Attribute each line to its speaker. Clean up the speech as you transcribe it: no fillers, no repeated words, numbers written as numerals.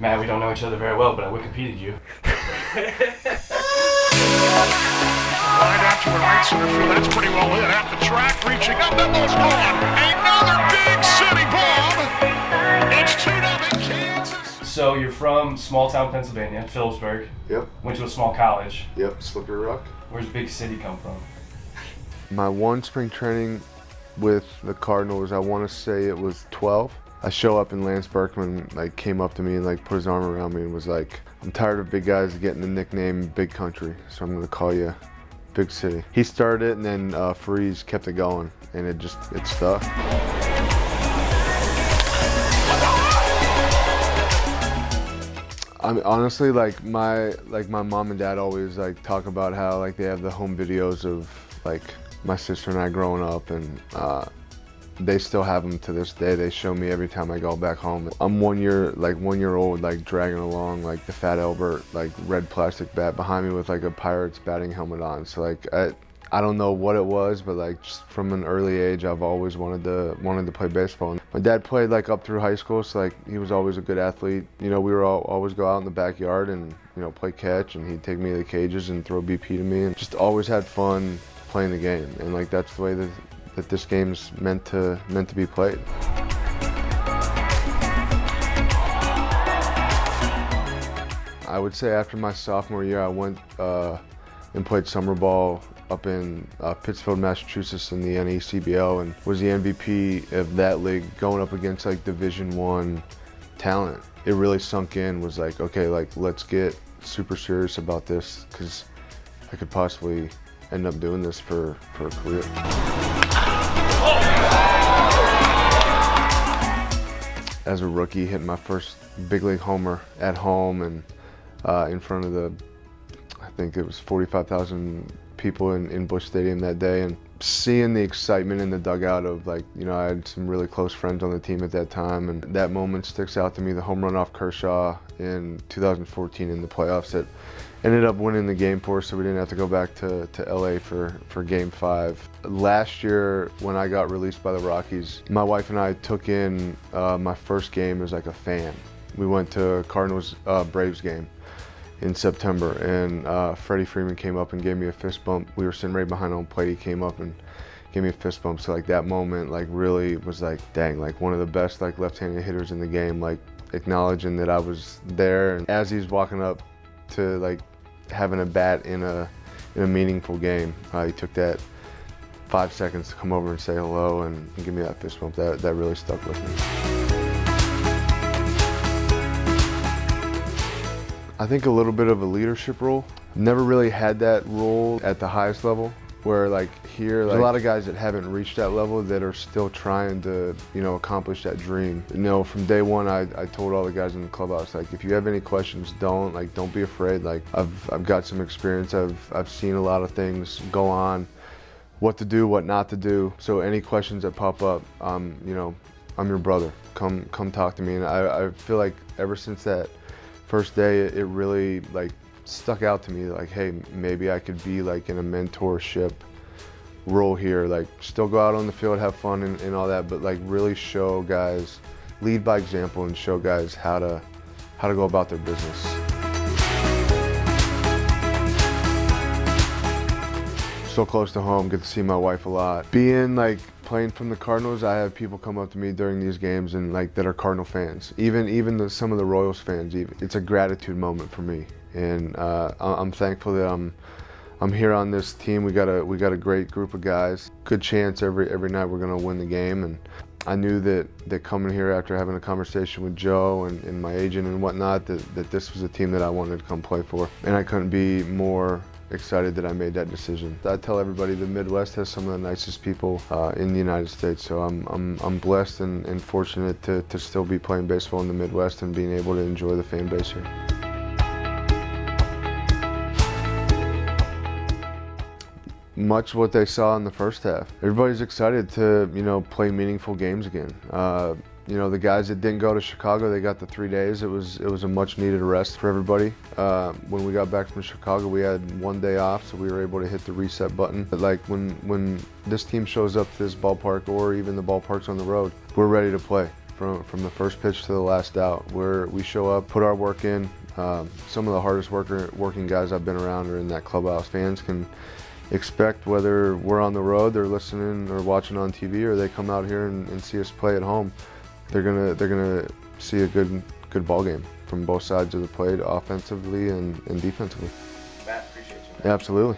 Speaker 1: Matt, we don't know each other very well, but I Wikipedia'd you.
Speaker 2: Right out to the right center field. That's pretty well hit. At the track, reaching up. That ball's gone. Another big city bomb. It's 2-0 Kansas.
Speaker 1: So you're from small town Pennsylvania, Phillipsburg.
Speaker 3: Yep.
Speaker 1: Went to a small college.
Speaker 3: Yep, Slippery Rock.
Speaker 1: Where's Big City come from?
Speaker 3: My one spring training with the Cardinals, I want to say it was 12. I show up and Lance Berkman came up to me and put his arm around me and was like, "I'm tired of big guys getting the nickname Big Country, so I'm going to call you Big City." He started it, and then Freeze kept it going, and it stuck. I mean, honestly, my mom and dad always talk about how they have the home videos of my sister and I growing up, and they still have them to this day. They show me every time I go back home. I'm 1 year old, dragging along the Fat Albert red plastic bat behind me with a Pirates batting helmet on. So I don't know what it was, but just from an early age, I've always wanted to play baseball. My dad played up through high school, so he was always a good athlete. You know, we were always go out in the backyard and play catch, and he'd take me to the cages and throw BP to me, and just always had fun playing the game. And that's the way that this game's meant to be played. I would say after my sophomore year, I went and played summer ball up in Pittsfield, Massachusetts in the NECBL, and was the MVP of that league, going up against Division I talent. It really sunk in, was okay, let's get super serious about this, because I could possibly end up doing this for a career. As a rookie, hitting my first big league homer at home and in front of I think it was 45,000 people in Busch Stadium that day, and seeing the excitement in the dugout of I had some really close friends on the team at that time, and that moment sticks out to me. The home run off Kershaw in 2014 in the playoffs that ended up winning the game for us, so we didn't have to go back to LA for Game 5. Last year, when I got released by the Rockies, my wife and I took in my first game as a fan. We went to a Cardinals Braves game in September, and Freddie Freeman came up and gave me a fist bump. We were sitting right behind home plate. He came up and gave me a fist bump. So that moment really was dang, one of the best left-handed hitters in the game, acknowledging that I was there. And as he's walking up to having a bat in a meaningful game, he took that 5 seconds to come over and say hello and give me that fist bump. That really stuck with me. I think a little bit of a leadership role. Never really had that role at the highest level, where here, there's a lot of guys that haven't reached that level that are still trying to, accomplish that dream. From day one, I told all the guys in the clubhouse, if you have any questions, don't be afraid. I've got some experience. I've seen a lot of things go on, what to do, what not to do. So any questions that pop up, I'm your brother. Come talk to me. And I feel ever since that first day, it really stuck out to me, hey, maybe I could be in a mentorship role here, still go out on the field, have fun and all that, but really show guys, lead by example, and show guys how to go about their business. So close to home, get to see my wife a lot. Being playing from the Cardinals, I have people come up to me during these games and that are Cardinal fans, even some of the Royals fans. It's a gratitude moment for me, and I'm thankful that I'm here on this team. We got a great group of guys. Good chance every night we're gonna win the game, and I knew that coming here after having a conversation with Joe and my agent and whatnot, that this was a team that I wanted to come play for, and I couldn't be more excited that I made that decision. I tell everybody the Midwest has some of the nicest people in the United States, so I'm blessed and fortunate to still be playing baseball in the Midwest and being able to enjoy the fan base here. Much what they saw in the first half. Everybody's excited to play meaningful games again. The guys that didn't go to Chicago, they got the 3 days. It was a much needed rest for everybody. When we got back from Chicago, we had 1 day off, so we were able to hit the reset button. But when this team shows up to this ballpark, or even the ballparks on the road, we're ready to play from the first pitch to the last out, where we show up, put our work in. Some of the hardest working guys I've been around are in that clubhouse. Fans can expect, whether we're on the road, they're listening or watching on TV, or they come out here and see us play at home, they're gonna see a good ball game from both sides of the plate, offensively and defensively.
Speaker 1: Matt, appreciate you, man.
Speaker 3: Absolutely.